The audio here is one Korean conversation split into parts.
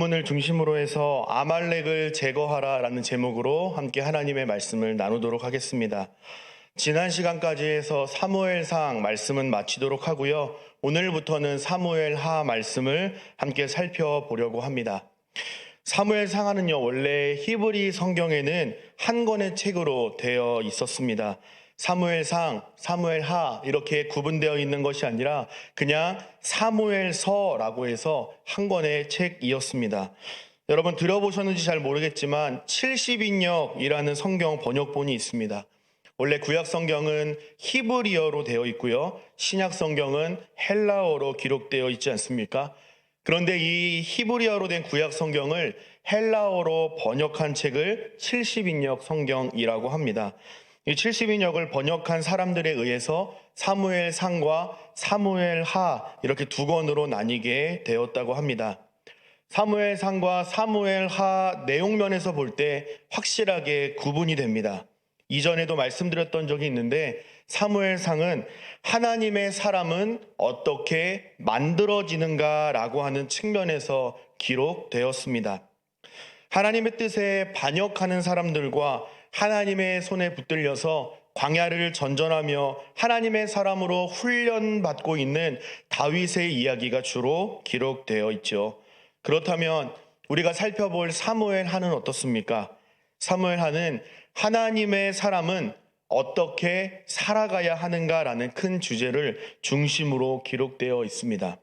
본문을 중심으로 해서 아말렉을 제거하라라는 제목으로 함께 하나님의 말씀을 나누도록 하겠습니다. 지난 시간까지 해서 사무엘상 말씀은 마치도록 하고요. 오늘부터는 사무엘하 말씀을 함께 살펴보려고 합니다. 사무엘상하는요, 원래 히브리 성경에는 한 권의 책으로 되어 있었습니다. 사무엘상, 사무엘하 이렇게 구분되어 있는 것이 아니라 그냥 사무엘서라고 해서 한 권의 책이었습니다. 여러분 들어보셨는지 잘 모르겠지만 70인역이라는 성경 번역본이 있습니다. 원래 구약 성경은 히브리어로 되어 있고요. 신약 성경은 헬라어로 기록되어 있지 않습니까? 그런데 이 히브리어로 된 구약 성경을 헬라어로 번역한 책을 70인역 성경이라고 합니다. 이 70인역을 번역한 사람들에 의해서 사무엘상과 사무엘하 이렇게 두 권으로 나뉘게 되었다고 합니다. 사무엘상과 사무엘하 내용면에서 볼 때 확실하게 구분이 됩니다. 이전에도 말씀드렸던 적이 있는데 사무엘상은 하나님의 사람은 어떻게 만들어지는가라고 하는 측면에서 기록되었습니다. 하나님의 뜻에 반역하는 사람들과 하나님의 손에 붙들려서 광야를 전전하며 하나님의 사람으로 훈련받고 있는 다윗의 이야기가 주로 기록되어 있죠. 그렇다면 우리가 살펴볼 사무엘하는 어떻습니까? 사무엘하는 하나님의 사람은 어떻게 살아가야 하는가라는 큰 주제를 중심으로 기록되어 있습니다.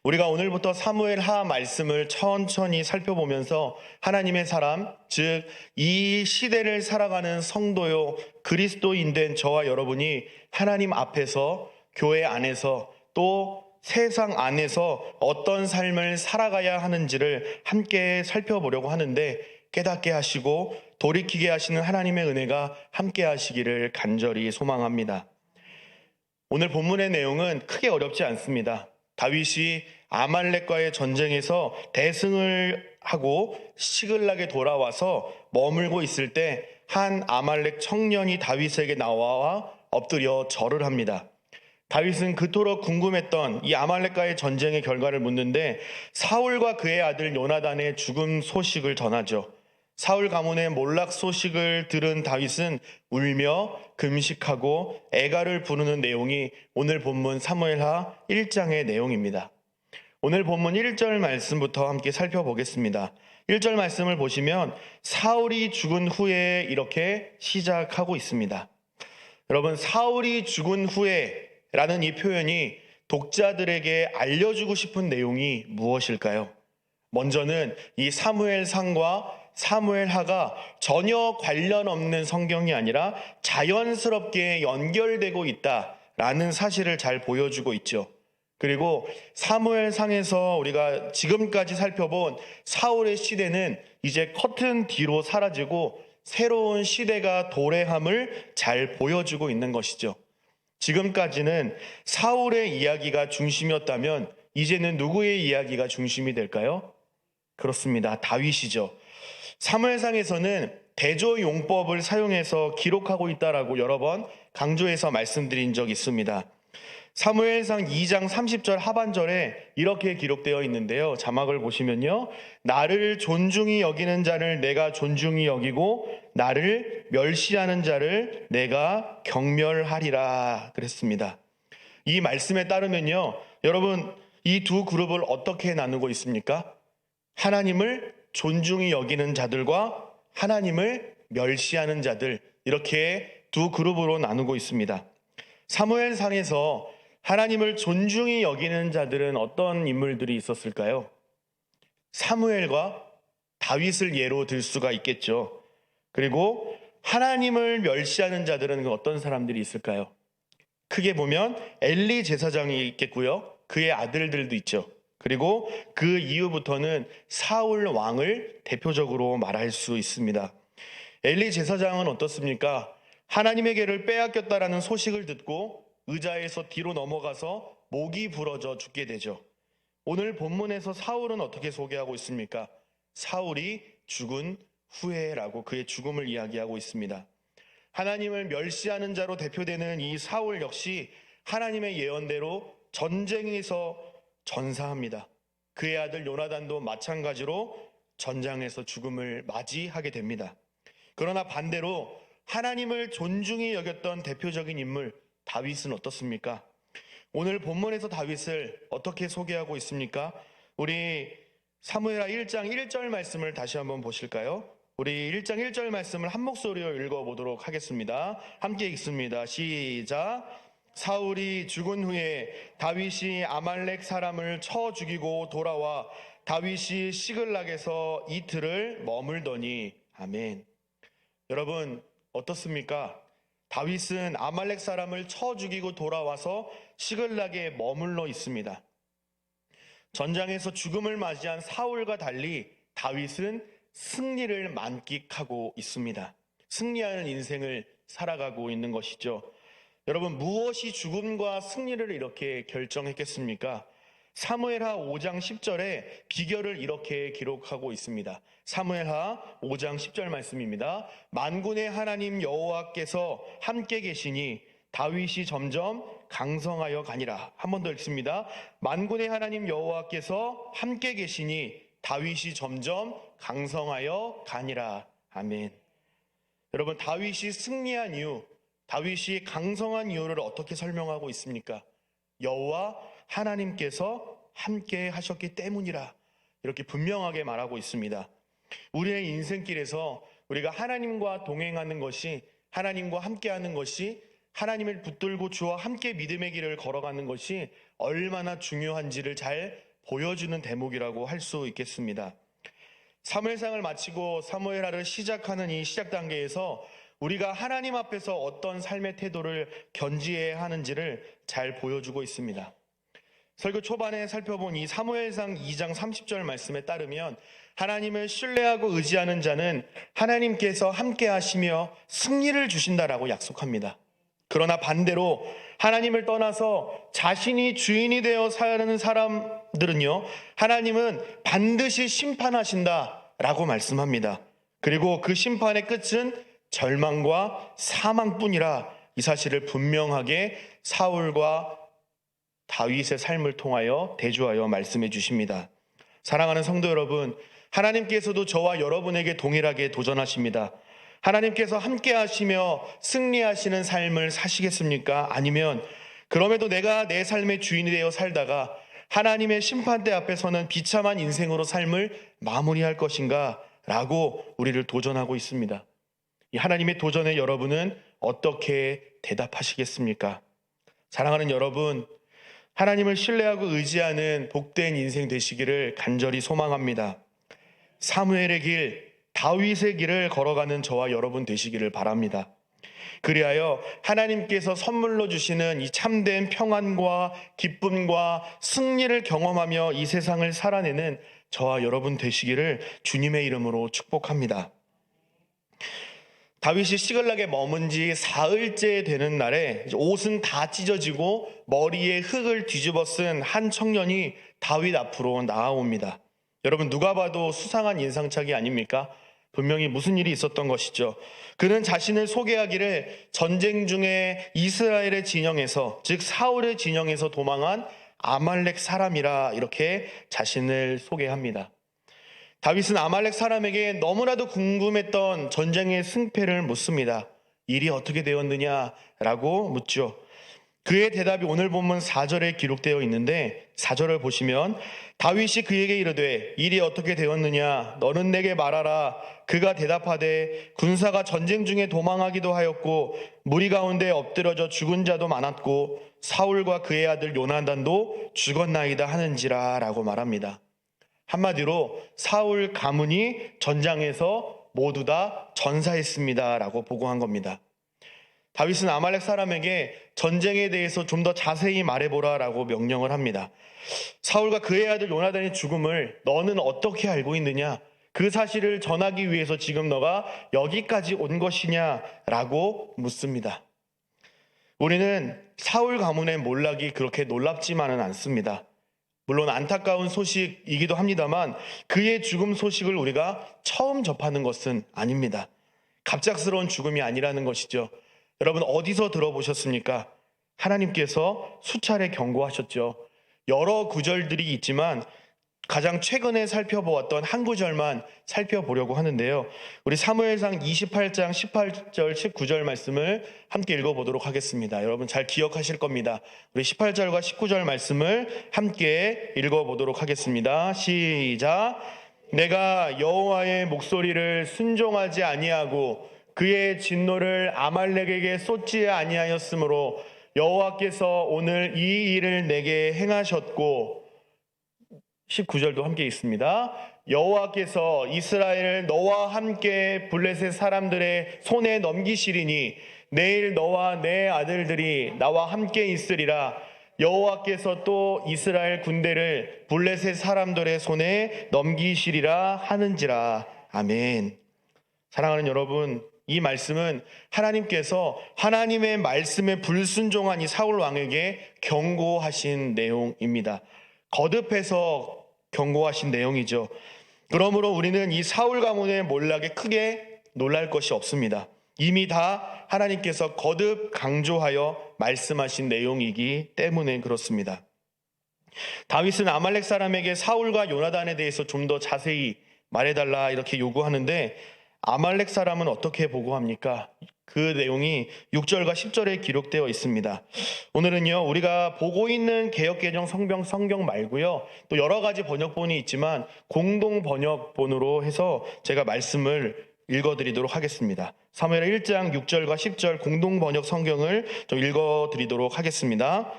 우리가 오늘부터 사무엘하 말씀을 천천히 살펴보면서 하나님의 사람, 즉 이 시대를 살아가는 성도요 그리스도인 된 저와 여러분이 하나님 앞에서 교회 안에서 또 세상 안에서 어떤 삶을 살아가야 하는지를 함께 살펴보려고 하는데 깨닫게 하시고 돌이키게 하시는 하나님의 은혜가 함께 하시기를 간절히 소망합니다. 오늘 본문의 내용은 크게 어렵지 않습니다. 다윗이 아말렉과의 전쟁에서 대승을 하고 시글락에 돌아와서 머물고 있을 때 한 아말렉 청년이 다윗에게 나와 엎드려 절을 합니다. 다윗은 그토록 궁금했던 이 아말렉과의 전쟁의 결과를 묻는데 사울과 그의 아들 요나단의 죽음 소식을 전하죠. 사울 가문의 몰락 소식을 들은 다윗은 울며 금식하고 애가를 부르는 내용이 오늘 본문 사무엘하 1장의 내용입니다. 오늘 본문 1절 말씀부터 함께 살펴보겠습니다. 1절 말씀을 보시면 사울이 죽은 후에 이렇게 시작하고 있습니다. 여러분, 사울이 죽은 후에 라는 이 표현이 독자들에게 알려주고 싶은 내용이 무엇일까요? 먼저는 이 사무엘상과 사무엘하가 전혀 관련 없는 성경이 아니라 자연스럽게 연결되고 있다라는 사실을 잘 보여주고 있죠. 그리고 사무엘상에서 우리가 지금까지 살펴본 사울의 시대는 이제 커튼 뒤로 사라지고 새로운 시대가 도래함을 잘 보여주고 있는 것이죠. 지금까지는 사울의 이야기가 중심이었다면 이제는 누구의 이야기가 중심이 될까요? 그렇습니다. 다윗이죠. 사무엘상에서는 대조용법을 사용해서 기록하고 있다라고 여러 번 강조해서 말씀드린 적이 있습니다. 사무엘상 2장 30절 하반절에 이렇게 기록되어 있는데요. 자막을 보시면요. 나를 존중히 여기는 자를 내가 존중히 여기고 나를 멸시하는 자를 내가 경멸하리라 그랬습니다. 이 말씀에 따르면요. 여러분, 이 두 그룹을 어떻게 나누고 있습니까? 하나님을 존중히 여기는 자들과 하나님을 멸시하는 자들, 이렇게 두 그룹으로 나누고 있습니다. 사무엘상에서 하나님을 존중히 여기는 자들은 어떤 인물들이 있었을까요? 사무엘과 다윗을 예로 들 수가 있겠죠. 그리고 하나님을 멸시하는 자들은 어떤 사람들이 있을까요? 크게 보면 엘리 제사장이 있겠고요. 그의 아들들도 있죠. 그리고 그 이후부터는 사울 왕을 대표적으로 말할 수 있습니다. 엘리 제사장은 어떻습니까? 하나님의 계를 빼앗겼다라는 소식을 듣고 의자에서 뒤로 넘어가서 목이 부러져 죽게 되죠. 오늘 본문에서 사울은 어떻게 소개하고 있습니까? 사울이 죽은 후에라고 그의 죽음을 이야기하고 있습니다. 하나님을 멸시하는 자로 대표되는 이 사울 역시 하나님의 예언대로 전쟁에서 전사합니다. 그의 아들 요나단도 마찬가지로 전장에서 죽음을 맞이하게 됩니다. 그러나 반대로 하나님을 존중히 여겼던 대표적인 인물 다윗은 어떻습니까? 오늘 본문에서 다윗을 어떻게 소개하고 있습니까? 우리 사무엘하 1장 1절 말씀을 다시 한번 보실까요? 우리 1장 1절 말씀을 한 목소리로 읽어보도록 하겠습니다. 함께 읽습니다. 시작. 사울이 죽은 후에 다윗이 아말렉 사람을 쳐 죽이고 돌아와 다윗이 시글락에서 이틀을 머물더니. 아멘. 여러분 어떻습니까? 다윗은 아말렉 사람을 쳐 죽이고 돌아와서 시글락에 머물러 있습니다. 전장에서 죽음을 맞이한 사울과 달리 다윗은 승리를 만끽하고 있습니다. 승리하는 인생을 살아가고 있는 것이죠. 여러분, 무엇이 죽음과 승리를 이렇게 결정했겠습니까? 사무엘하 5장 10절에 비결을 이렇게 기록하고 있습니다. 사무엘하 5장 10절 말씀입니다. 만군의 하나님 여호와께서 함께 계시니 다윗이 점점 강성하여 가니라. 한 번 더 읽습니다. 만군의 하나님 여호와께서 함께 계시니 다윗이 점점 강성하여 가니라. 아멘. 여러분, 다윗이 승리한 이유, 다윗이 강성한 이유를 어떻게 설명하고 있습니까? 여호와 하나님께서 함께 하셨기 때문이라, 이렇게 분명하게 말하고 있습니다. 우리의 인생길에서 우리가 하나님과 동행하는 것이, 하나님과 함께하는 것이, 하나님을 붙들고 주와 함께 믿음의 길을 걸어가는 것이 얼마나 중요한지를 잘 보여주는 대목이라고 할 수 있겠습니다. 사무엘상을 마치고 사무엘하를 시작하는 이 시작 단계에서 우리가 하나님 앞에서 어떤 삶의 태도를 견지해야 하는지를 잘 보여주고 있습니다. 설교 초반에 살펴본 이 사무엘상 2장 30절 말씀에 따르면 하나님을 신뢰하고 의지하는 자는 하나님께서 함께 하시며 승리를 주신다라고 약속합니다. 그러나 반대로 하나님을 떠나서 자신이 주인이 되어 사는 사람들은요, 하나님은 반드시 심판하신다라고 말씀합니다. 그리고 그 심판의 끝은 절망과 사망뿐이라, 이 사실을 분명하게 사울과 다윗의 삶을 통하여 대조하여 말씀해 주십니다. 사랑하는 성도 여러분, 하나님께서도 저와 여러분에게 동일하게 도전하십니다. 하나님께서 함께 하시며 승리하시는 삶을 사시겠습니까? 아니면 그럼에도 내가 내 삶의 주인이 되어 살다가 하나님의 심판대 앞에서는 비참한 인생으로 삶을 마무리할 것인가? 라고 우리를 도전하고 있습니다. 이 하나님의 도전에 여러분은 어떻게 대답하시겠습니까? 사랑하는 여러분, 하나님을 신뢰하고 의지하는 복된 인생 되시기를 간절히 소망합니다. 사무엘의 길, 다윗의 길을 걸어가는 저와 여러분 되시기를 바랍니다. 그리하여 하나님께서 선물로 주시는 이 참된 평안과 기쁨과 승리를 경험하며 이 세상을 살아내는 저와 여러분 되시기를 주님의 이름으로 축복합니다. 다윗이 시글락에 머문 지 사흘째 되는 날에 옷은 다 찢어지고 머리에 흙을 뒤집어 쓴 한 청년이 다윗 앞으로 나아옵니다. 여러분, 누가 봐도 수상한 인상착의 아닙니까? 분명히 무슨 일이 있었던 것이죠. 그는 자신을 소개하기를 전쟁 중에 이스라엘의 진영에서, 즉 사울의 진영에서 도망한 아말렉 사람이라 이렇게 자신을 소개합니다. 다윗은 아말렉 사람에게 너무나도 궁금했던 전쟁의 승패를 묻습니다. 일이 어떻게 되었느냐라고 묻죠. 그의 대답이 오늘 본문 4절에 기록되어 있는데 4절을 보시면 다윗이 그에게 이르되 일이 어떻게 되었느냐 너는 내게 말하라. 그가 대답하되 군사가 전쟁 중에 도망하기도 하였고 무리 가운데 엎드려져 죽은 자도 많았고 사울과 그의 아들 요나단도 죽었나이다 하는지라 라고 말합니다. 한마디로 사울 가문이 전장에서 모두 다 전사했습니다 라고 보고한 겁니다. 다윗은 아말렉 사람에게 전쟁에 대해서 좀 더 자세히 말해보라 라고 명령을 합니다. 사울과 그의 아들 요나단의 죽음을 너는 어떻게 알고 있느냐? 그 사실을 전하기 위해서 지금 너가 여기까지 온 것이냐? 라고 묻습니다. 우리는 사울 가문의 몰락이 그렇게 놀랍지만은 않습니다. 물론 안타까운 소식이기도 합니다만 그의 죽음 소식을 우리가 처음 접하는 것은 아닙니다. 갑작스러운 죽음이 아니라는 것이죠. 여러분, 어디서 들어보셨습니까? 하나님께서 수차례 경고하셨죠. 여러 구절들이 있지만 가장 최근에 살펴보았던 한 구절만 살펴보려고 하는데요. 우리 사무엘상 28장 18절 19절 말씀을 함께 읽어보도록 하겠습니다. 여러분 잘 기억하실 겁니다. 우리 18절과 19절 말씀을 함께 읽어보도록 하겠습니다. 시작. 내가 여호와의 목소리를 순종하지 아니하고 그의 진노를 아말렉에게 쏟지 아니하였으므로 여호와께서 오늘 이 일을 내게 행하셨고 19절도 함께 있습니다. 여호와께서 이스라엘을 너와 함께 블레셋 사람들의 손에 넘기시리니 내일 너와 내 아들들이 나와 함께 있으리라. 여호와께서 또 이스라엘 군대를 블레셋 사람들의 손에 넘기시리라 하는지라. 아멘. 사랑하는 여러분, 이 말씀은 하나님께서 하나님의 말씀에 불순종한 이 사울 왕에게 경고하신 내용입니다. 거듭해서 경고하신 내용이죠. 그러므로 우리는 이 사울 가문의 몰락에 크게 놀랄 것이 없습니다. 이미 다 하나님께서 거듭 강조하여 말씀하신 내용이기 때문에 그렇습니다. 다윗은 아말렉 사람에게 사울과 요나단에 대해서 좀 더 자세히 말해달라 이렇게 요구하는데 아말렉 사람은 어떻게 보고합니까? 그 내용이 6절과 10절에 기록되어 있습니다. 오늘은요, 우리가 보고 있는 개역개정 성경 말고요, 또 여러 가지 번역본이 있지만 공동 번역본으로 해서 제가 말씀을 읽어드리도록 하겠습니다. 사무엘 1장 6절과 10절 공동 번역 성경을 좀 읽어드리도록 하겠습니다.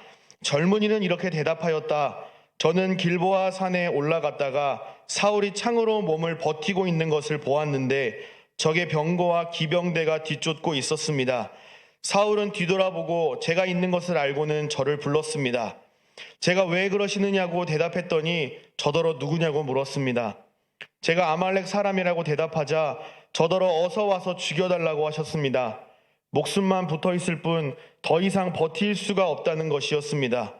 젊은이는 이렇게 대답하였다. 저는 길보아 산에 올라갔다가 사울이 창으로 몸을 버티고 있는 것을 보았는데 적의 병거와 기병대가 뒤쫓고 있었습니다. 사울은 뒤돌아보고 제가 있는 것을 알고는 저를 불렀습니다. 제가 왜 그러시느냐고 대답했더니 저더러 누구냐고 물었습니다. 제가 아말렉 사람이라고 대답하자 저더러 어서 와서 죽여달라고 하셨습니다. 목숨만 붙어있을 뿐 더 이상 버틸 수가 없다는 것이었습니다.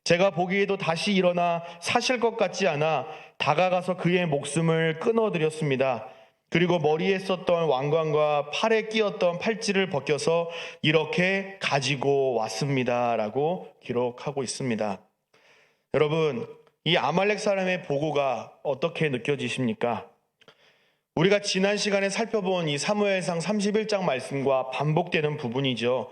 제가 보기에도 다시 일어나 사실 것 같지 않아 다가가서 그의 목숨을 끊어드렸습니다. 그리고 머리에 썼던 왕관과 팔에 끼었던 팔찌를 벗겨서 이렇게 가지고 왔습니다. 라고 기록하고 있습니다. 여러분, 이 아말렉 사람의 보고가 어떻게 느껴지십니까? 우리가 지난 시간에 살펴본 이 사무엘상 31장 말씀과 반복되는 부분이죠.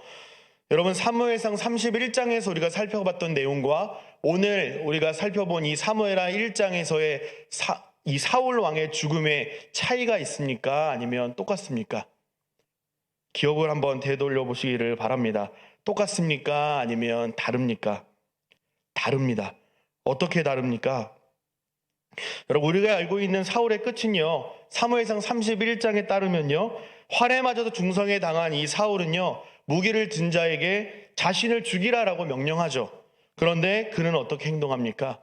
여러분, 사무엘상 31장에서 우리가 살펴봤던 내용과 오늘 우리가 살펴본 이 사무엘하 1장에서의 이 사울 왕의 죽음에 차이가 있습니까? 아니면 똑같습니까? 기억을 한번 되돌려 보시기를 바랍니다. 똑같습니까? 아니면 다릅니까? 다릅니다. 어떻게 다릅니까? 여러분, 우리가 알고 있는 사울의 끝은요, 사무엘상 31장에 따르면요, 활에 맞아서 중성에 당한 이 사울은요, 무기를 든 자에게 자신을 죽이라라고 명령하죠. 그런데 그는 어떻게 행동합니까?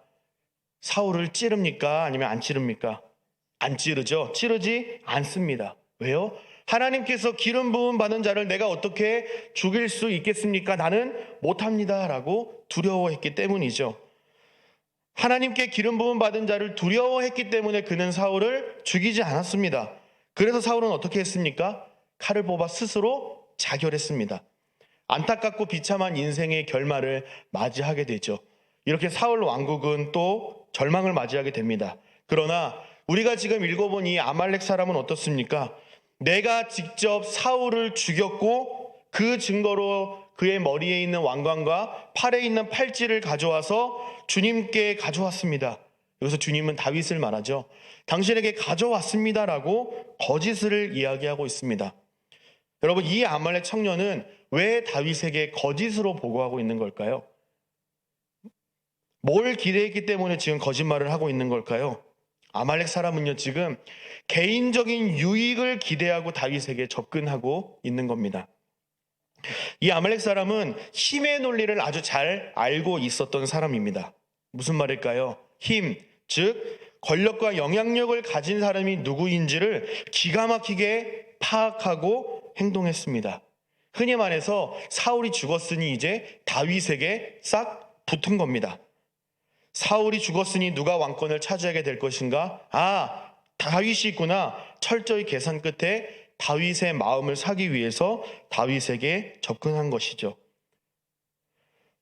사울을 찌릅니까? 아니면 안 찌릅니까? 안 찌르죠. 찌르지 않습니다. 왜요? 하나님께서 기름 부음 받은 자를 내가 어떻게 죽일 수 있겠습니까? 나는 못합니다. 라고 두려워했기 때문이죠. 하나님께 기름 부음 받은 자를 두려워했기 때문에 그는 사울을 죽이지 않았습니다. 그래서 사울은 어떻게 했습니까? 칼을 뽑아 스스로 자결했습니다. 안타깝고 비참한 인생의 결말을 맞이하게 되죠. 이렇게 사울 왕국은 또 절망을 맞이하게 됩니다. 그러나 우리가 지금 읽어본 이 아말렉 사람은 어떻습니까? 내가 직접 사울을 죽였고 그 증거로 그의 머리에 있는 왕관과 팔에 있는 팔찌를 가져와서 주님께 가져왔습니다. 여기서 주님은 다윗을 말하죠. 당신에게 가져왔습니다라고 거짓을 이야기하고 있습니다. 여러분, 이 아말렉 청년은 왜 다윗에게 거짓으로 보고하고 있는 걸까요? 뭘 기대했기 때문에 지금 거짓말을 하고 있는 걸까요? 아말렉 사람은요, 지금 개인적인 유익을 기대하고 다윗에게 접근하고 있는 겁니다. 이 아말렉 사람은 힘의 논리를 아주 잘 알고 있었던 사람입니다. 무슨 말일까요? 힘, 즉 권력과 영향력을 가진 사람이 누구인지를 기가 막히게 파악하고 행동했습니다. 흔히 말해서 사울이 죽었으니 이제 다윗에게 싹 붙은 겁니다. 사울이 죽었으니 누가 왕권을 차지하게 될 것인가? 아, 다윗이 있구나. 철저히 계산 끝에 다윗의 마음을 사기 위해서 다윗에게 접근한 것이죠.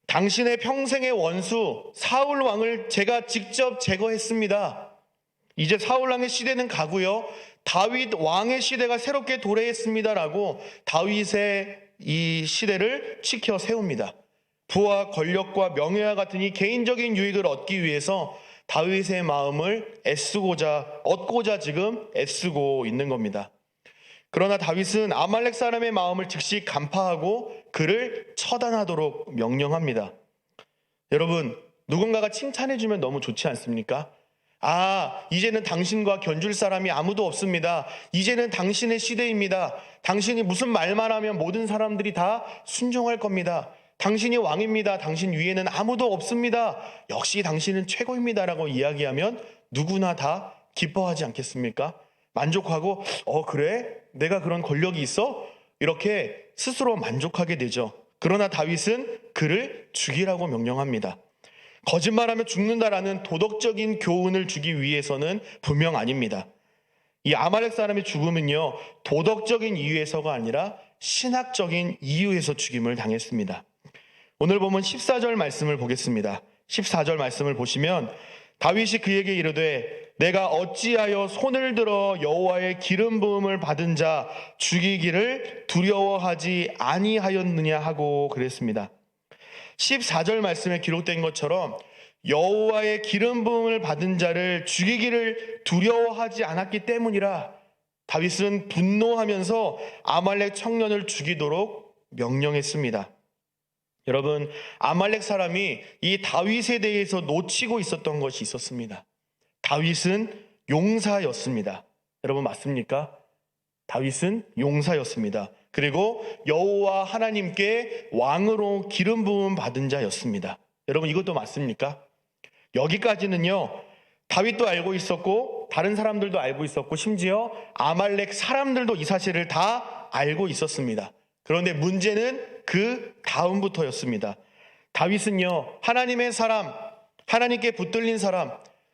당신의 평생의 원수 사울 왕을 제가 직접 제거했습니다. 이제 사울 왕의 시대는 가고요. 다윗 왕의 시대가 새롭게 도래했습니다라고 다윗의 이 시대를 치켜 세웁니다. 부와 권력과 명예와 같은 이 개인적인 유익을 얻기 위해서 다윗의 마음을 얻고자 지금 애쓰고 있는 겁니다. 그러나 다윗은 아말렉 사람의 마음을 즉시 간파하고 그를 처단하도록 명령합니다. 여러분, 누군가가 칭찬해주면 너무 좋지 않습니까? 이제는 당신과 견줄 사람이 아무도 없습니다. 이제는 당신의 시대입니다. 당신이 무슨 말만 하면 모든 사람들이 다 순종할 겁니다. 당신이 왕입니다. 당신 위에는 아무도 없습니다. 역시 당신은 최고입니다라고 이야기하면 누구나 다 기뻐하지 않겠습니까? 만족하고 그래? 내가 그런 권력이 있어? 이렇게 스스로 만족하게 되죠. 그러나 다윗은 그를 죽이라고 명령합니다. 거짓말하면 죽는다라는 도덕적인 교훈을 주기 위해서는 분명 아닙니다. 이 아말렉 사람의 죽음은요, 도덕적인 이유에서가 아니라 신학적인 이유에서 죽임을 당했습니다. 오늘 보면 14절 말씀을 보겠습니다. 14절 말씀을 보시면 다윗이 그에게 이르되 내가 어찌하여 손을 들어 여호와의 기름 부음을 받은 자 죽이기를 두려워하지 아니하였느냐 하고 그랬습니다. 14절 말씀에 기록된 것처럼 여호와의 기름 부음을 받은 자를 죽이기를 두려워하지 않았기 때문이라 다윗은 분노하면서 아말렉 청년을 죽이도록 명령했습니다. 여러분, 아말렉 사람이 이 다윗에 대해서 놓치고 있었던 것이 있었습니다. 다윗은 용사였습니다. 여러분 맞습니까? 다윗은 용사였습니다. 그리고 여호와 하나님께 왕으로 기름 부음 받은 자였습니다. 여러분 이것도 맞습니까? 여기까지는요, 다윗도 알고 있었고 다른 사람들도 알고 있었고 심지어 아말렉 사람들도 이 사실을 다 알고 있었습니다. 그런데 문제는 그 다음부터였습니다. 다윗은요, 하나님의 사람, 하나님께 붙들린 사람,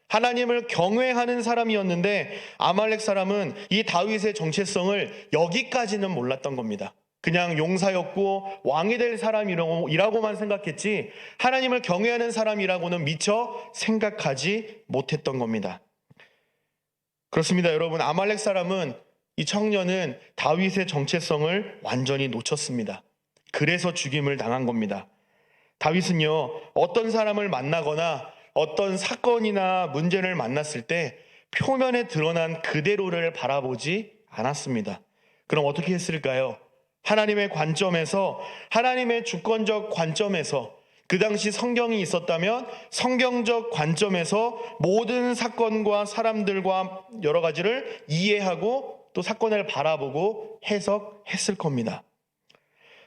하나님을 경외하는 사람이었는데 아말렉 사람은 이 다윗의 정체성을 여기까지는 몰랐던 겁니다. 그냥 용사였고 왕이 될 사람이라고만 생각했지 하나님을 경외하는 사람이라고는 미처 생각하지 못했던 겁니다. 그렇습니다. 여러분, 아말렉 사람은, 이 청년은 다윗의 정체성을 완전히 놓쳤습니다. 그래서 죽임을 당한 겁니다. 다윗은요, 어떤 사람을 만나거나 어떤 사건이나 문제를 만났을 때 표면에 드러난 그대로를 바라보지 않았습니다. 그럼 어떻게 했을까요? 하나님의 관점에서, 하나님의 주권적 관점에서, 그 당시 성경이 있었다면 성경적 관점에서 모든 사건과 사람들과 여러 가지를 이해하고 또 사건을 바라보고 해석했을 겁니다.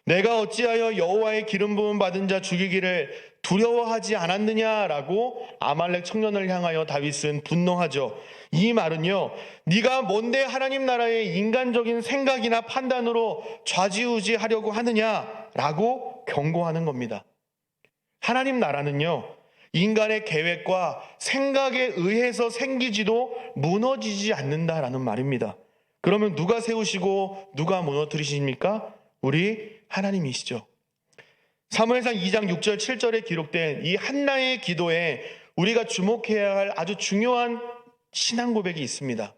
내가 어찌하여 여호와의 기름 부음 받은 자 죽이기를 두려워하지 않았느냐라고 아말렉 청년을 향하여 다윗은 분노하죠. 이 말은요, 네가 뭔데 하나님 나라의 인간적인 생각이나 판단으로 좌지우지하려고 하느냐라고 경고하는 겁니다. 하나님 나라는요, 인간의 계획과 생각에 의해서 생기지도 무너지지 않는다라는 말입니다. 그러면 누가 세우시고 누가 무너뜨리십니까? 우리 하나님이시죠. 사무엘상 2장 6절 7절에 기록된 이 한나의 기도에 우리가 주목해야 할 아주 중요한 신앙 고백이 있습니다.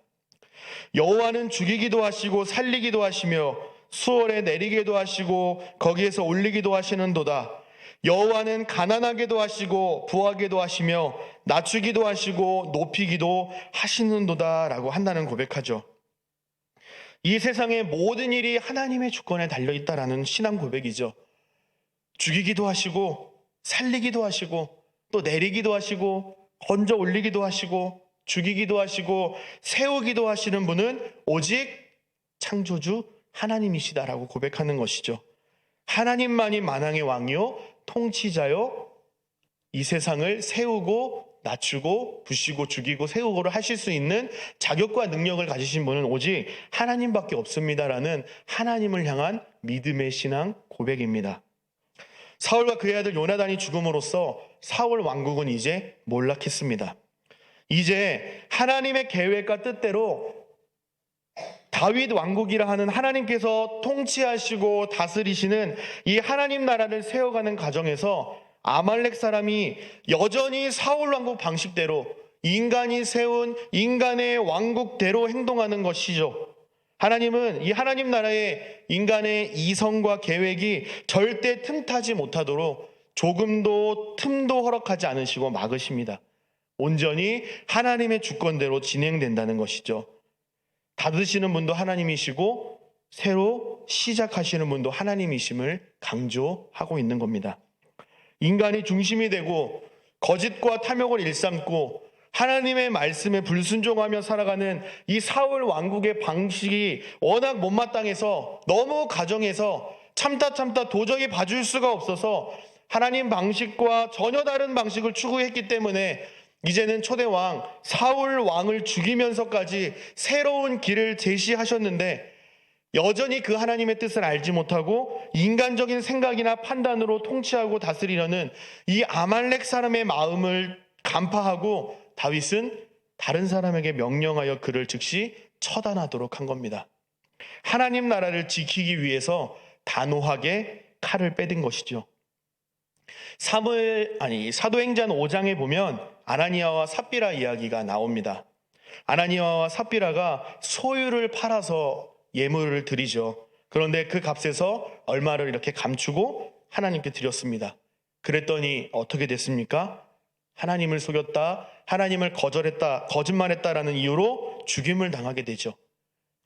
여호와는 죽이기도 하시고 살리기도 하시며 수월에 내리기도 하시고 거기에서 올리기도 하시는도다. 여호와는 가난하게도 하시고 부하게도 하시며 낮추기도 하시고 높이기도 하시는도다 라고 한다는 고백하죠. 이 세상의 모든 일이 하나님의 주권에 달려있다라는 신앙 고백이죠. 죽이기도 하시고 살리기도 하시고 또 내리기도 하시고 건져 올리기도 하시고 죽이기도 하시고 세우기도 하시는 분은 오직 창조주 하나님이시다라고 고백하는 것이죠. 하나님만이 만왕의 왕이요 통치자요, 이 세상을 세우고 낮추고 부시고 죽이고 세우고를 하실 수 있는 자격과 능력을 가지신 분은 오직 하나님밖에 없습니다라는 하나님을 향한 믿음의 신앙 고백입니다. 사울과 그의 아들 요나단이 죽음으로써 사울 왕국은 이제 몰락했습니다. 이제 하나님의 계획과 뜻대로 다윗 왕국이라 하는 하나님께서 통치하시고 다스리시는 이 하나님 나라를 세워가는 과정에서 아말렉 사람이 여전히 사울 왕국 방식대로 인간이 세운 인간의 왕국대로 행동하는 것이죠. 하나님은 이 하나님 나라의 인간의 이성과 계획이 절대 틈타지 못하도록 조금도 틈도 허락하지 않으시고 막으십니다. 온전히 하나님의 주권대로 진행된다는 것이죠. 닫으시는 분도 하나님이시고 새로 시작하시는 분도 하나님이심을 강조하고 있는 겁니다. 인간이 중심이 되고 거짓과 탐욕을 일삼고 하나님의 말씀에 불순종하며 살아가는 이 사울 왕국의 방식이 워낙 못마땅해서 너무 가정해서 참다 도저히 봐줄 수가 없어서 하나님 방식과 전혀 다른 방식을 추구했기 때문에 이제는 초대왕 사울 왕을 죽이면서까지 새로운 길을 제시하셨는데 여전히 그 하나님의 뜻을 알지 못하고 인간적인 생각이나 판단으로 통치하고 다스리려는 이 아말렉 사람의 마음을 간파하고 다윗은 다른 사람에게 명령하여 그를 즉시 처단하도록 한 겁니다. 하나님 나라를 지키기 위해서 단호하게 칼을 빼든 것이죠. 사도행전 5장에 보면 아나니아와 삽비라 이야기가 나옵니다. 아나니아와 삽비라가 소유를 팔아서 예물을 드리죠. 그런데 그 값에서 얼마를 이렇게 감추고 하나님께 드렸습니다. 그랬더니 어떻게 됐습니까? 하나님을 속였다, 하나님을 거절했다, 거짓말했다라는 이유로 죽임을 당하게 되죠.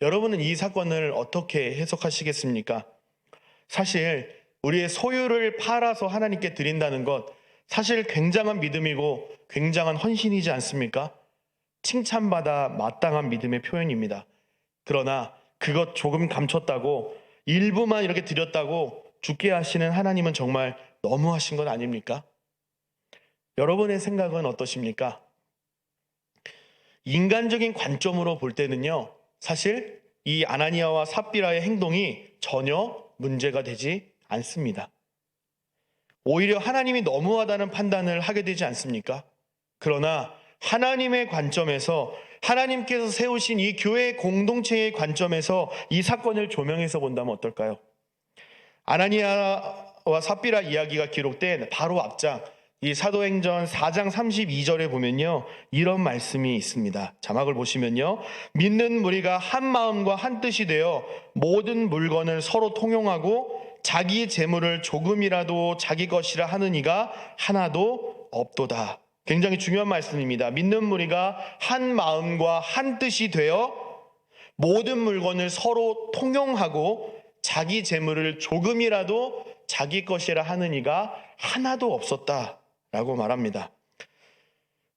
여러분은 이 사건을 어떻게 해석하시겠습니까? 사실 우리의 소유를 팔아서 하나님께 드린다는 것, 사실 굉장한 믿음이고 굉장한 헌신이지 않습니까? 칭찬받아 마땅한 믿음의 표현입니다. 그러나 그것 조금 감췄다고, 일부만 이렇게 드렸다고 죽게 하시는 하나님은 정말 너무하신 것 아닙니까? 여러분의 생각은 어떠십니까? 인간적인 관점으로 볼 때는요, 사실 이 아나니아와 삽비라의 행동이 전혀 문제가 되지 않습니다. 오히려 하나님이 너무하다는 판단을 하게 되지 않습니까? 그러나 하나님의 관점에서, 하나님께서 세우신 이 교회 공동체의 관점에서 이 사건을 조명해서 본다면 어떨까요? 아나니아와 삽비라 이야기가 기록된 바로 앞장, 이 사도행전 4장 32절에 보면요, 이런 말씀이 있습니다. 자막을 보시면요, 믿는 무리가 한 마음과 한 뜻이 되어 모든 물건을 서로 통용하고 자기 재물을 조금이라도 자기 것이라 하는 이가 하나도 없도다. 굉장히 중요한 말씀입니다. 믿는 무리가 한 마음과 한 뜻이 되어 모든 물건을 서로 통용하고 자기 재물을 조금이라도 자기 것이라 하는 이가 하나도 없었다라고 말합니다.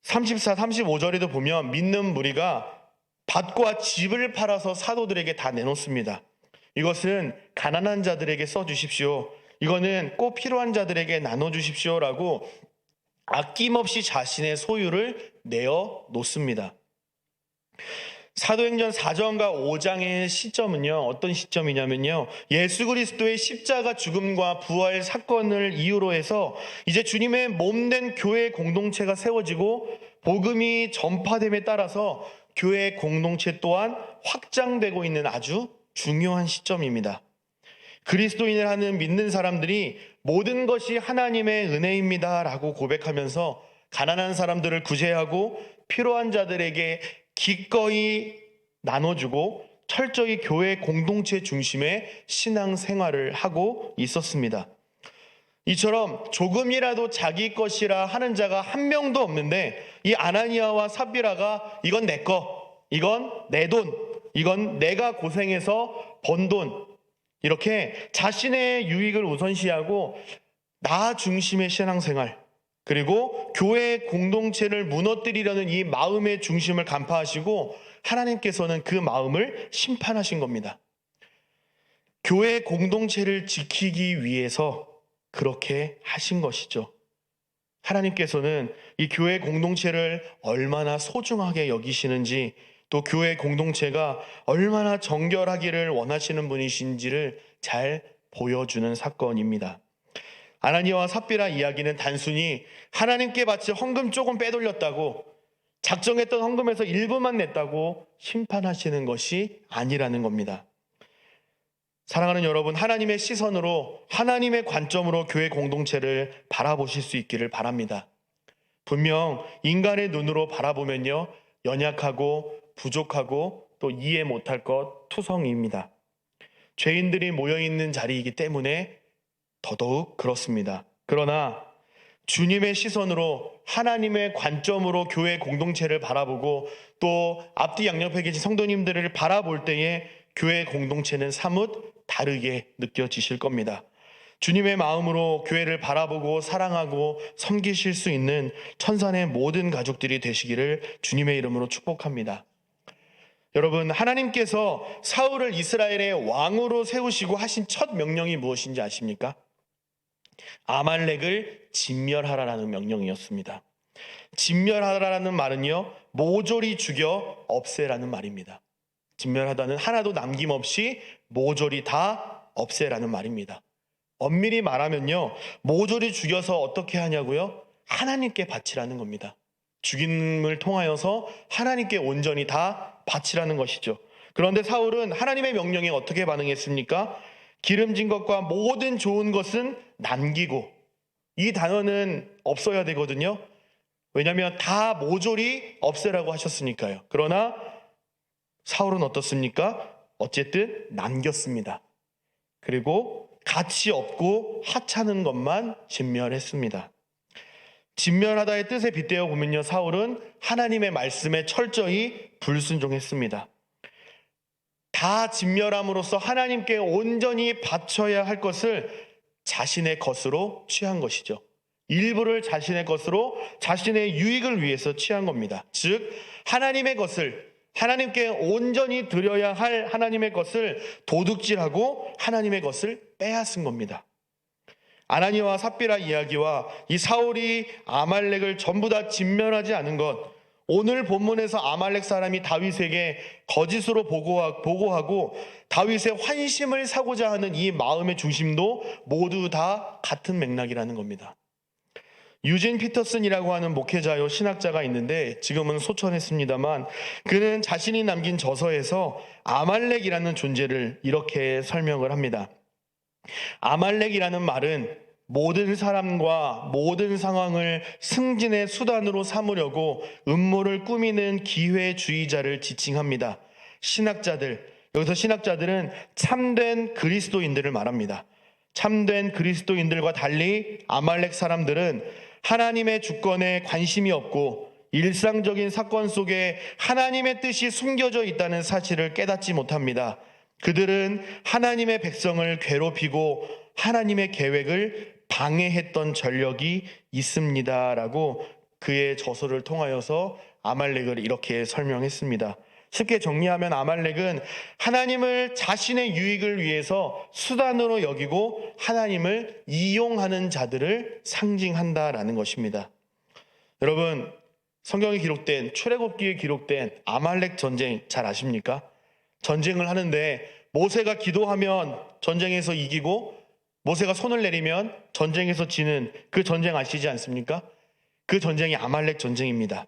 34, 35절에도 보면 믿는 무리가 밭과 집을 팔아서 사도들에게 다 내놓습니다. 이것은 가난한 자들에게 써주십시오. 이거는 꼭 필요한 자들에게 나눠주십시오라고 아낌없이 자신의 소유를 내어 놓습니다. 사도행전 4장과 5장의 시점은요, 어떤 시점이냐면요, 예수 그리스도의 십자가 죽음과 부활 사건을 이유로 해서 이제 주님의 몸된 교회 공동체가 세워지고 복음이 전파됨에 따라서 교회 공동체 또한 확장되고 있는 아주 중요한 시점입니다. 그리스도인을 하는 믿는 사람들이 모든 것이 하나님의 은혜입니다 라고 고백하면서 가난한 사람들을 구제하고 필요한 자들에게 기꺼이 나눠주고 철저히 교회 공동체 중심의 신앙생활을 하고 있었습니다. 이처럼 조금이라도 자기 것이라 하는 자가 한 명도 없는데 이 아나니아와 삽비라가 이건 내 거, 이건 내 돈, 이건 내가 고생해서 번 돈, 이렇게 자신의 유익을 우선시하고 나 중심의 신앙생활, 그리고 교회 공동체를 무너뜨리려는 이 마음의 중심을 간파하시고 하나님께서는 그 마음을 심판하신 겁니다. 교회 공동체를 지키기 위해서 그렇게 하신 것이죠. 하나님께서는 이 교회 공동체를 얼마나 소중하게 여기시는지, 또 교회 공동체가 얼마나 정결하기를 원하시는 분이신지를 잘 보여주는 사건입니다. 아나니아와 삽비라 이야기는 단순히 하나님께 바칠 헌금 조금 빼돌렸다고, 작정했던 헌금에서 일부만 냈다고 심판하시는 것이 아니라는 겁니다. 사랑하는 여러분, 하나님의 시선으로, 하나님의 관점으로 교회 공동체를 바라보실 수 있기를 바랍니다. 분명 인간의 눈으로 바라보면요, 연약하고 부족하고 또 이해 못할 것 투성이입니다. 죄인들이 모여있는 자리이기 때문에 더더욱 그렇습니다. 그러나 주님의 시선으로, 하나님의 관점으로 교회 공동체를 바라보고 또 앞뒤 양옆에 계신 성도님들을 바라볼 때에 교회 공동체는 사뭇 다르게 느껴지실 겁니다. 주님의 마음으로 교회를 바라보고 사랑하고 섬기실 수 있는 천산의 모든 가족들이 되시기를 주님의 이름으로 축복합니다. 여러분, 하나님께서 사울을 이스라엘의 왕으로 세우시고 하신 첫 명령이 무엇인지 아십니까? 아말렉을 진멸하라라는 명령이었습니다. 진멸하라라는 말은요, 모조리 죽여 없애라는 말입니다. 진멸하다는 하나도 남김없이 모조리 다 없애라는 말입니다. 엄밀히 말하면요, 모조리 죽여서 어떻게 하냐고요? 하나님께 바치라는 겁니다. 죽임을 통하여서 하나님께 온전히 다 바치라는 것이죠. 그런데 사울은 하나님의 명령에 어떻게 반응했습니까? 기름진 것과 모든 좋은 것은 남기고, 이 단어는 없어야 되거든요. 왜냐하면 다 모조리 없애라고 하셨으니까요. 그러나 사울은 어떻습니까? 어쨌든 남겼습니다. 그리고 가치 없고 하찮은 것만 진멸했습니다. 진멸하다의 뜻에 빗대어 보면요, 사울은 하나님의 말씀에 철저히 불순종했습니다. 다 진멸함으로써 하나님께 온전히 바쳐야 할 것을 자신의 것으로 취한 것이죠. 일부를 자신의 것으로, 자신의 유익을 위해서 취한 겁니다. 즉, 하나님의 것을, 하나님께 온전히 드려야 할 하나님의 것을 도둑질하고 하나님의 것을 빼앗은 겁니다. 아나니와 삽비라 이야기와 이 사울이 아말렉을 전부 다 진멸하지 않은 것, 오늘 본문에서 아말렉 사람이 다윗에게 거짓으로 보고하고 다윗의 환심을 사고자 하는 이 마음의 중심도 모두 다 같은 맥락이라는 겁니다. 유진 피터슨이라고 하는 목회자요 신학자가 있는데 지금은 소천했습니다만, 그는 자신이 남긴 저서에서 아말렉이라는 존재를 이렇게 설명을 합니다. 아말렉이라는 말은 모든 사람과 모든 상황을 승진의 수단으로 삼으려고 음모를 꾸미는 기회주의자를 지칭합니다. 여기서 신학자들은 참된 그리스도인들을 말합니다. 참된 그리스도인들과 달리 아말렉 사람들은 하나님의 주권에 관심이 없고 일상적인 사건 속에 하나님의 뜻이 숨겨져 있다는 사실을 깨닫지 못합니다. 그들은 하나님의 백성을 괴롭히고 하나님의 계획을 방해했던 전력이 있습니다라고 그의 저서를 통하여서 아말렉을 이렇게 설명했습니다. 쉽게 정리하면 아말렉은 하나님을 자신의 유익을 위해서 수단으로 여기고 하나님을 이용하는 자들을 상징한다라는 것입니다. 여러분, 성경에 기록된, 출애굽기에 기록된 아말렉 전쟁 잘 아십니까? 전쟁을 하는데 모세가 기도하면 전쟁에서 이기고 모세가 손을 내리면 전쟁에서 지는 그 전쟁 아시지 않습니까? 그 전쟁이 아말렉 전쟁입니다.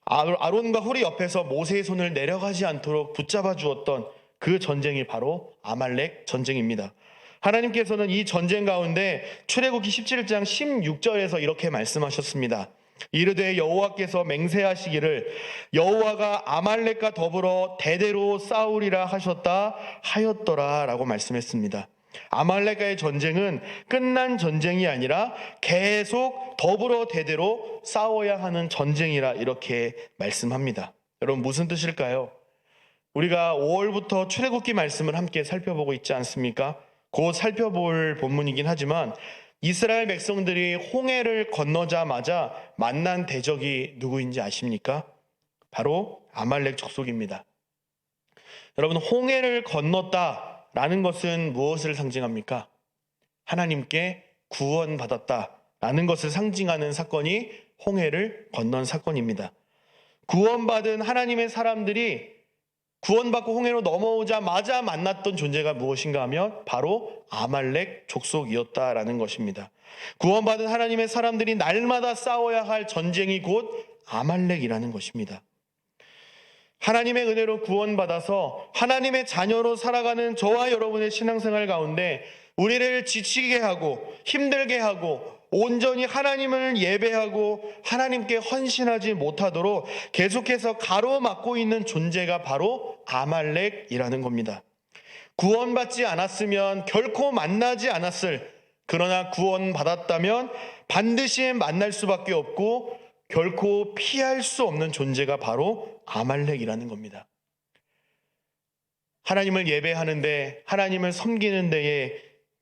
아론과 홀이 옆에서 모세의 손을 내려가지 않도록 붙잡아 주었던 그 전쟁이 바로 아말렉 전쟁입니다. 하나님께서는 이 전쟁 가운데 출애굽기 17장 16절에서 이렇게 말씀하셨습니다. 이르되 여호와께서 맹세하시기를 여호와가 아말렉과 더불어 대대로 싸우리라 하셨다 하였더라 라고 말씀했습니다. 아말렉과의 전쟁은 끝난 전쟁이 아니라 계속 더불어 대대로 싸워야 하는 전쟁이라 이렇게 말씀합니다. 여러분, 무슨 뜻일까요? 우리가 5월부터 출애굽기 말씀을 함께 살펴보고 있지 않습니까? 곧 살펴볼 본문이긴 하지만 이스라엘 백성들이 홍해를 건너자마자 만난 대적이 누구인지 아십니까? 바로 아말렉 족속입니다. 여러분, 홍해를 건넜다라는 것은 무엇을 상징합니까? 하나님께 구원받았다라는 것을 상징하는 사건이 홍해를 건넌 사건입니다. 구원받은 하나님의 사람들이 구원받고 홍해로 넘어오자마자 만났던 존재가 무엇인가 하면 바로 아말렉 족속이었다라는 것입니다. 구원받은 하나님의 사람들이 날마다 싸워야 할 전쟁이 곧 아말렉이라는 것입니다. 하나님의 은혜로 구원받아서 하나님의 자녀로 살아가는 저와 여러분의 신앙생활 가운데 우리를 지치게 하고 힘들게 하고 온전히 하나님을 예배하고 하나님께 헌신하지 못하도록 계속해서 가로막고 있는 존재가 바로 아말렉이라는 겁니다. 구원받지 않았으면 결코 만나지 않았을, 그러나 구원받았다면 반드시 만날 수밖에 없고 결코 피할 수 없는 존재가 바로 아말렉이라는 겁니다. 하나님을 예배하는데, 하나님을 섬기는 데에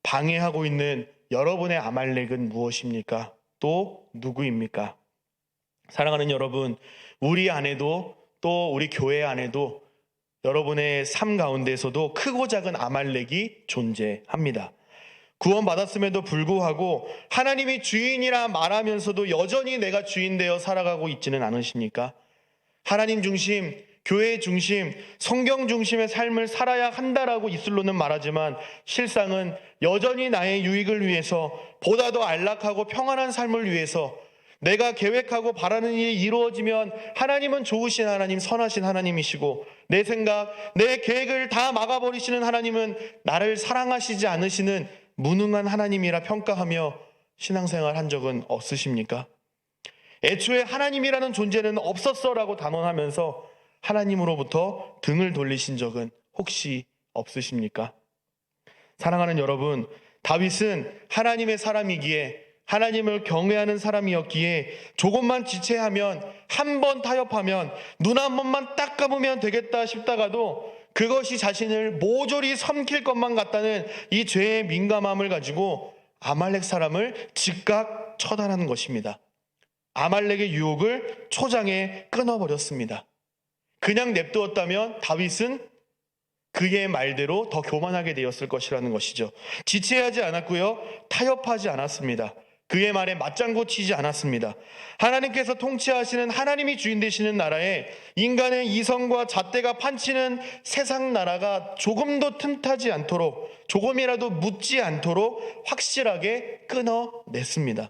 방해하고 있는 여러분의 아말렉은 무엇입니까? 또 누구입니까? 사랑하는 여러분, 우리 안에도 또 우리 교회 안에도 여러분의 삶 가운데서도 크고 작은 아말렉이 존재합니다. 구원받았음에도 불구하고 하나님이 주인이라 말하면서도 여전히 내가 주인 되어 살아가고 있지는 않으십니까? 하나님 중심, 교회 중심, 성경 중심의 삶을 살아야 한다라고 입술로는 말하지만 실상은 여전히 나의 유익을 위해서, 보다 더 안락하고 평안한 삶을 위해서, 내가 계획하고 바라는 일이 이루어지면 하나님은 좋으신 하나님, 선하신 하나님이시고 내 생각, 내 계획을 다 막아버리시는 하나님은 나를 사랑하시지 않으시는 무능한 하나님이라 평가하며 신앙생활 한 적은 없으십니까? 애초에 하나님이라는 존재는 없었어라고 단언하면서 하나님으로부터 등을 돌리신 적은 혹시 없으십니까? 사랑하는 여러분, 다윗은 하나님의 사람이기에, 하나님을 경외하는 사람이었기에 조금만 지체하면, 한 번 타협하면, 눈 한 번만 딱 감으면 되겠다 싶다가도 그것이 자신을 모조리 삼킬 것만 같다는 이 죄의 민감함을 가지고 아말렉 사람을 즉각 처단하는 것입니다. 아말렉의 유혹을 초장에 끊어버렸습니다. 그냥 냅두었다면 다윗은 그의 말대로 더 교만하게 되었을 것이라는 것이죠. 지체하지 않았고요, 타협하지 않았습니다. 그의 말에 맞장구 치지 않았습니다. 하나님께서 통치하시는, 하나님이 주인 되시는 나라에 인간의 이성과 잣대가 판치는 세상 나라가 조금도 틈타지 않도록, 조금이라도 묻지 않도록 확실하게 끊어냈습니다.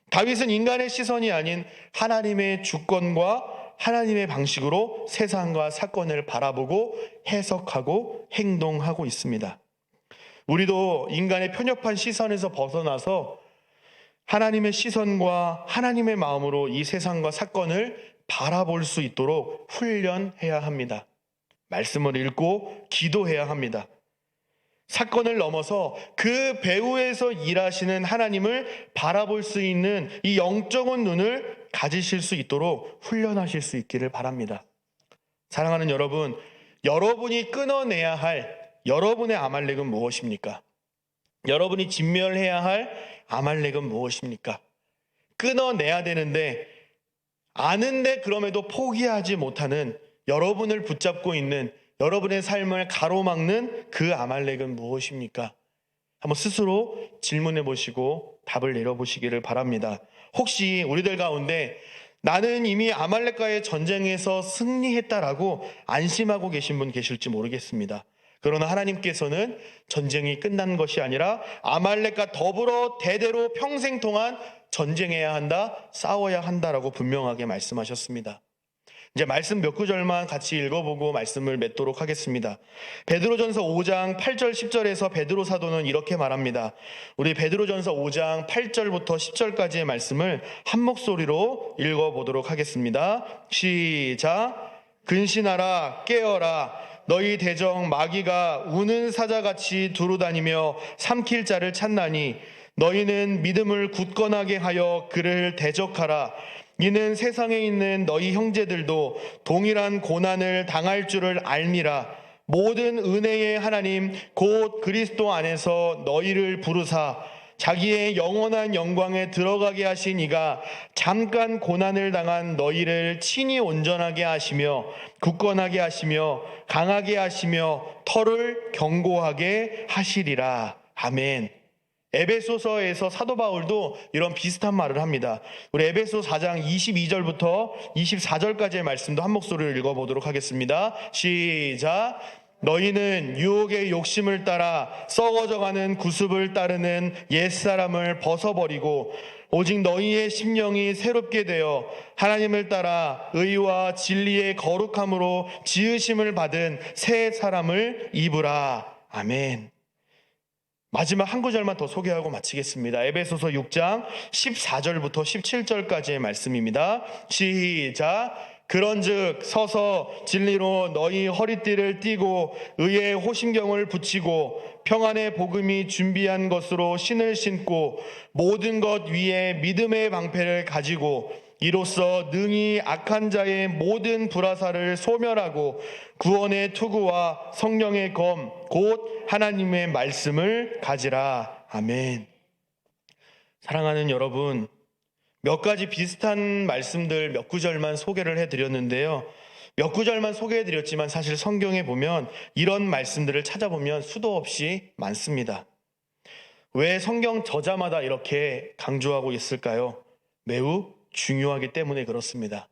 다윗은 인간의 시선이 아닌 하나님의 주권과 하나님의 방식으로 세상과 사건을 바라보고 해석하고 행동하고 있습니다. 우리도 인간의 편협한 시선에서 벗어나서 하나님의 시선과 하나님의 마음으로 이 세상과 사건을 바라볼 수 있도록 훈련해야 합니다. 말씀을 읽고 기도해야 합니다. 사건을 넘어서 그 배후에서 일하시는 하나님을 바라볼 수 있는 이 영적인 눈을 가지실 수 있도록 훈련하실 수 있기를 바랍니다. 사랑하는 여러분, 여러분이 끊어내야 할 여러분의 아말렉은 무엇입니까? 여러분이 진멸해야 할 아말렉은 무엇입니까? 끊어내야 되는데, 아는데 그럼에도 포기하지 못하는, 여러분을 붙잡고 있는, 여러분의 삶을 가로막는 그 아말렉은 무엇입니까? 한번 스스로 질문해 보시고 답을 내려보시기를 바랍니다. 혹시 우리들 가운데 나는 이미 아말렉과의 전쟁에서 승리했다라고 안심하고 계신 분 계실지 모르겠습니다. 그러나 하나님께서는 전쟁이 끝난 것이 아니라 아말렉과 더불어 대대로 평생 동안 전쟁해야 한다, 싸워야 한다라고 분명하게 말씀하셨습니다. 이제 말씀 몇 구절만 같이 읽어보고 말씀을 맺도록 하겠습니다. 베드로전서 5장 8절 10절에서 베드로 사도는 이렇게 말합니다. 우리 베드로전서 5장 8절부터 10절까지의 말씀을 한 목소리로 읽어보도록 하겠습니다. 시작. 근신하라, 깨어라. 너희 대적 마귀가 우는 사자같이 두루다니며 삼킬 자를 찾나니 너희는 믿음을 굳건하게 하여 그를 대적하라. 이는 세상에 있는 너희 형제들도 동일한 고난을 당할 줄을 알미라. 모든 은혜의 하나님 곧 그리스도 안에서 너희를 부르사 자기의 영원한 영광에 들어가게 하신 이가 잠깐 고난을 당한 너희를 친히 온전하게 하시며 굳건하게 하시며 강하게 하시며 터를 견고하게 하시리라. 아멘. 에베소서에서 사도 바울도 이런 비슷한 말을 합니다. 우리 에베소 4장 22절부터 24절까지의 말씀도 한 목소리로 읽어보도록 하겠습니다. 시작. 너희는 유혹의 욕심을 따라 썩어져가는 구습을 따르는 옛사람을 벗어버리고 오직 너희의 심령이 새롭게 되어 하나님을 따라 의와 진리의 거룩함으로 지으심을 받은 새 사람을 입으라. 아멘. 마지막 한 구절만 더 소개하고 마치겠습니다. 에베소서 6장 14절부터 17절까지의 말씀입니다. 시작. 그런즉 서서 진리로 너희 허리띠를 띠고 의의 호심경을 붙이고 평안의 복음이 준비한 것으로 신을 신고 모든 것 위에 믿음의 방패를 가지고 이로써 능히 악한 자의 모든 불화살을 소멸하고 구원의 투구와 성령의 검 곧 하나님의 말씀을 가지라. 아멘. 사랑하는 여러분, 몇 가지 비슷한 말씀들 몇 구절만 소개를 해드렸는데요. 몇 구절만 소개해드렸지만 사실 성경에 보면 이런 말씀들을 찾아보면 수도 없이 많습니다. 왜 성경 저자마다 이렇게 강조하고 있을까요? 매우 중요하기 때문에 그렇습니다.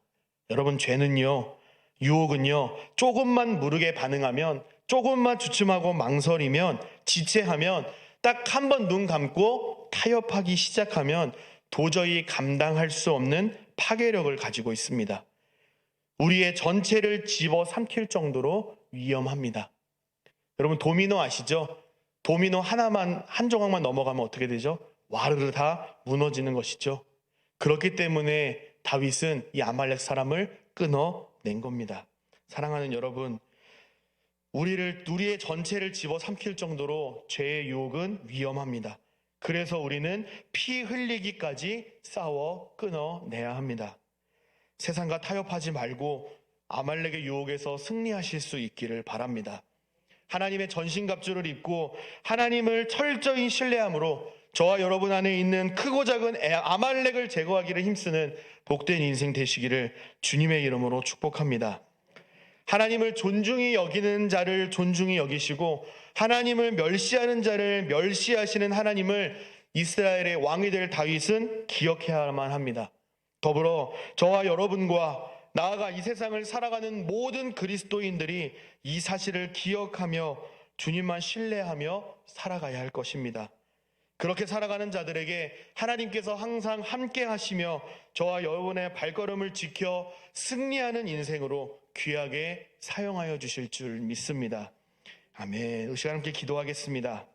여러분, 죄는요, 유혹은요, 조금만 무르게 반응하면, 조금만 주춤하고 망설이면, 지체하면, 딱 한 번 눈 감고 타협하기 시작하면 도저히 감당할 수 없는 파괴력을 가지고 있습니다. 우리의 전체를 집어삼킬 정도로 위험합니다. 여러분, 도미노 아시죠? 도미노 하나만, 한 조각만 넘어가면 어떻게 되죠? 와르르 다 무너지는 것이죠. 그렇기 때문에 다윗은 이 아말렉 사람을 끊어낸 겁니다. 사랑하는 여러분, 우리의 전체를 집어삼킬 정도로 죄의 유혹은 위험합니다. 그래서 우리는 피 흘리기까지 싸워 끊어내야 합니다. 세상과 타협하지 말고 아말렉의 유혹에서 승리하실 수 있기를 바랍니다. 하나님의 전신갑주를 입고 하나님을 철저히 신뢰함으로 저와 여러분 안에 있는 크고 작은 아말렉을 제거하기를 힘쓰는 복된 인생 되시기를 주님의 이름으로 축복합니다. 하나님을 존중히 여기는 자를 존중히 여기시고 하나님을 멸시하는 자를 멸시하시는 하나님을 이스라엘의 왕이 될 다윗은 기억해야만 합니다. 더불어 저와 여러분과 나아가 이 세상을 살아가는 모든 그리스도인들이 이 사실을 기억하며 주님만 신뢰하며 살아가야 할 것입니다. 그렇게 살아가는 자들에게 하나님께서 항상 함께 하시며 저와 여러분의 발걸음을 지켜 승리하는 인생으로 귀하게 사용하여 주실 줄 믿습니다. 아멘. 이 시간 함께 기도하겠습니다.